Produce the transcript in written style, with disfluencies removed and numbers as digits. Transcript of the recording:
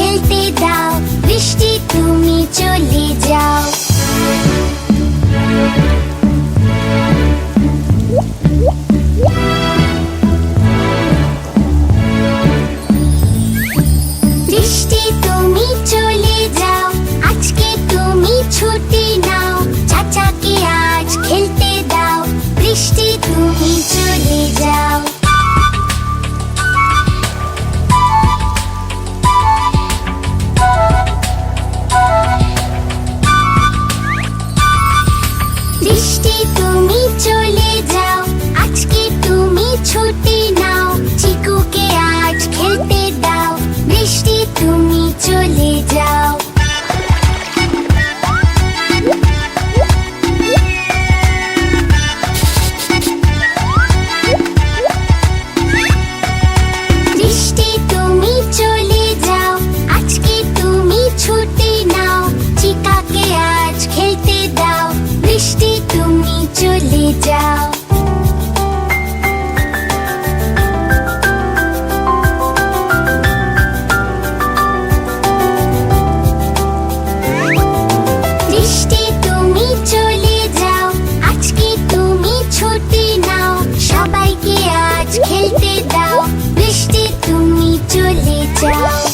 খেলতে দাও, বৃষ্টি তুমি চলে যাও। বৃষ্টি তুমি চলে যাও, আজকে তুমি ছুটি নাও, চাচাকে আজ খেলতে দাও, বৃষ্টি তুমি চলে যাও। বৃষ্টি তুমি চলে যাও, আজকে তুমি ছুটি নাও, চিকুকে আজ খেলতে দাও, বৃষ্টি তুমি চলে যাও। বৃষ্টি তুমি চলে যাও, আজকে তুমি ছুটি নাও, চিকাকে আজ খেলতে দাও, বৃষ্টি তুমি চলে যাও। বৃষ্টি তুমি চলে যাও, আজকে তুমি ছুটি নাও, সবাইকে আজ খেলতে দাও, বৃষ্টি তুমি চলে যাও।